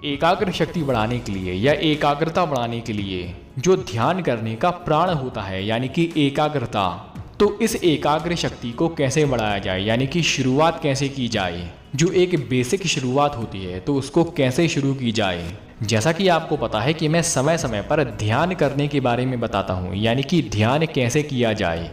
एकाग्र शक्ति बढ़ाने के लिए या एकाग्रता बढ़ाने के लिए जो ध्यान करने का प्राण होता है यानी कि एकाग्रता, तो इस एकाग्र शक्ति को कैसे बढ़ाया जाए यानी कि शुरुआत कैसे की जाए। जो एक बेसिक शुरुआत होती है तो उसको कैसे शुरू की जाए। जैसा कि आपको पता है कि मैं समय समय पर ध्यान करने के बारे में बताता हूँ, यानी कि ध्यान कैसे किया जाए,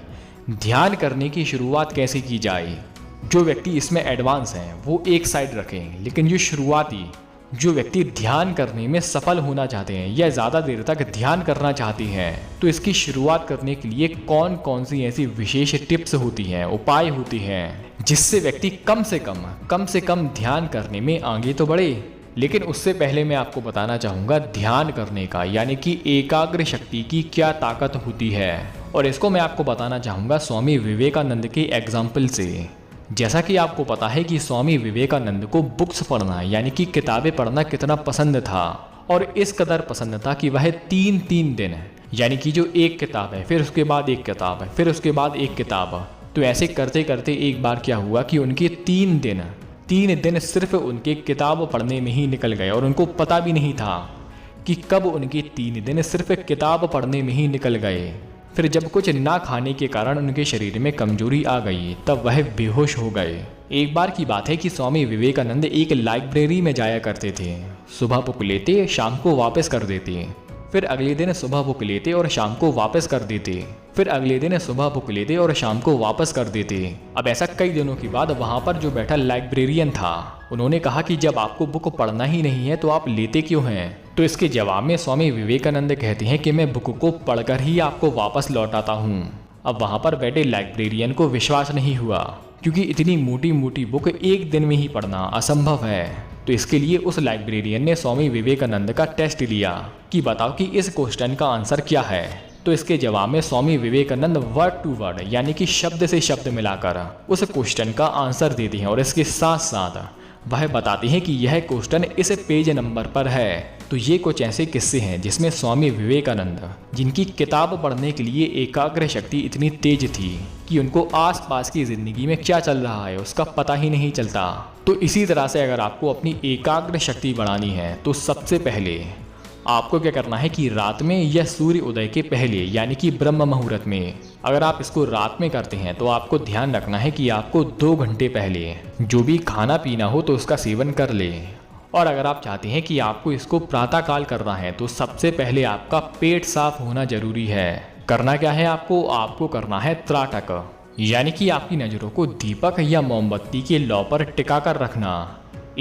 ध्यान करने की शुरुआत कैसे की जाए। जो व्यक्ति इसमें एडवांस हैं वो एक साइड रखें, लेकिन जो शुरुआती जो व्यक्ति ध्यान करने में सफल होना चाहते हैं या ज़्यादा देर तक ध्यान करना चाहते हैं तो इसकी शुरुआत करने के लिए कौन कौन सी ऐसी विशेष टिप्स होती हैं, उपाय होती हैं, जिससे व्यक्ति कम से कम ध्यान करने में आगे तो बढ़े। लेकिन उससे पहले मैं आपको बताना चाहूँगा ध्यान करने का यानी कि एकाग्र शक्ति की क्या ताकत होती है, और इसको मैं आपको बताना चाहूँगा स्वामी विवेकानंद के एग्जाम्पल से। जैसा कि आपको पता है कि स्वामी विवेकानंद को बुक्स पढ़ना यानी कि किताबें पढ़ना कितना पसंद था, और इस कदर पसंद था कि वह 3-3 दिन यानी कि जो एक किताब है फिर उसके बाद एक किताब है फिर उसके बाद एक किताब, तो ऐसे करते करते एक बार क्या हुआ कि उनके 3 दिन सिर्फ उनके किताब पढ़ने में ही निकल गए, और उनको पता भी नहीं था कि कब उनके 3 दिन सिर्फ किताब पढ़ने में ही निकल गए। फिर जब कुछ ना खाने के कारण उनके शरीर में कमजोरी आ गई तब वह बेहोश हो गए। एक बार की बात है कि स्वामी विवेकानंद एक लाइब्रेरी में जाया करते थे। सुबह बुक लेते, शाम को वापस कर देते, फिर अगले दिन सुबह बुक लेते और शाम को वापस कर देते, फिर अगले दिन सुबह बुक लेते और शाम को वापस कर देते। अब ऐसा कई दिनों के बाद वहाँ पर जो बैठा लाइब्रेरियन था उन्होंने कहा कि जब आपको बुक पढ़ना ही नहीं है तो आप लेते क्यों हैं। तो इसके जवाब में स्वामी विवेकानंद कहते हैं कि मैं बुक को पढ़कर ही आपको वापस लौटाता हूँ। अब वहाँ पर बैठे लाइब्रेरियन को विश्वास नहीं हुआ, क्योंकि इतनी मोटी मोटी बुक एक दिन में ही पढ़ना असंभव है। तो इसके लिए उस लाइब्रेरियन ने स्वामी विवेकानंद का टेस्ट लिया कि बताओ कि इस क्वेश्चन का आंसर क्या है। तो इसके जवाब में Swami Vivekananda word to word यानी कि शब्द से शब्द मिलाकर उस क्वेश्चन का आंसर देते हैं, और इसके साथ साथ वह बताते हैं कि यह क्वेश्चन इस पेज नंबर पर है। तो ये कुछ ऐसे किस्से हैं जिसमें स्वामी विवेकानंद, जिनकी किताब पढ़ने के लिए एकाग्र शक्ति इतनी तेज थी कि उनको आसपास की जिंदगी में क्या चल रहा है उसका पता ही नहीं चलता। तो इसी तरह से अगर आपको अपनी एकाग्र शक्ति बढ़ानी है तो सबसे पहले आपको क्या करना है कि रात में या सूर्य उदय के पहले यानी कि ब्रह्म मुहूर्त में, अगर आप इसको रात में करते हैं तो आपको ध्यान रखना है कि आपको 2 घंटे पहले जो भी खाना पीना हो तो उसका सेवन कर ले। और अगर आप चाहते हैं कि आपको इसको प्रातःकाल करना है तो सबसे पहले आपका पेट साफ होना जरूरी है। करना क्या है आपको करना है त्राटक, यानी कि आपकी नज़रों को दीपक या मोमबत्ती के लौ पर टिका कर रखना,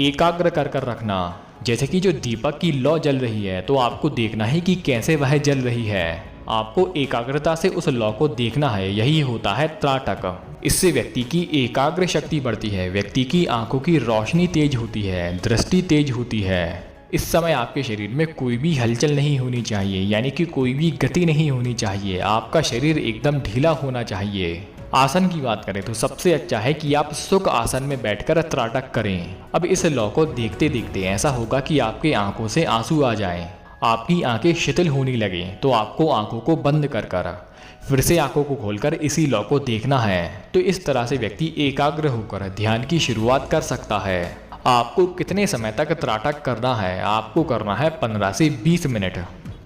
एकाग्र कर रखना। जैसे कि जो दीपक की लौ जल रही है तो आपको देखना है कि कैसे वह जल रही है। आपको एकाग्रता से उस लौ को देखना है, यही होता है त्राटक। इससे व्यक्ति की एकाग्र शक्ति बढ़ती है, व्यक्ति की आंखों की रोशनी तेज होती है, दृष्टि तेज होती है। इस समय आपके शरीर में कोई भी हलचल नहीं होनी चाहिए, यानी कि कोई भी गति नहीं होनी चाहिए। आपका शरीर एकदम ढीला होना चाहिए। आसन की बात करें तो सबसे अच्छा है कि आप सुख आसन में बैठकर त्राटक करें। अब इस लौ को देखते देखते ऐसा होगा कि आपके आंखों से आंसू आ जाएं, आपकी आंखें शिथिल होने लगे, तो आपको आंखों को बंद कर फिर से आंखों को खोलकर इसी लौ को देखना है। तो इस तरह से व्यक्ति एकाग्र होकर ध्यान की शुरुआत कर सकता है। आपको कितने समय तक त्राटक करना है? आपको करना है 15 से 20 मिनट।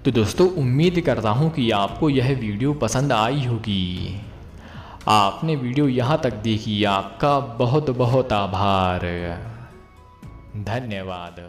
तो दोस्तों उम्मीद करता हूँ कि आपको यह वीडियो पसंद आई होगी। आपने वीडियो यहाँ तक देखी, आपका बहुत बहुत आभार, धन्यवाद।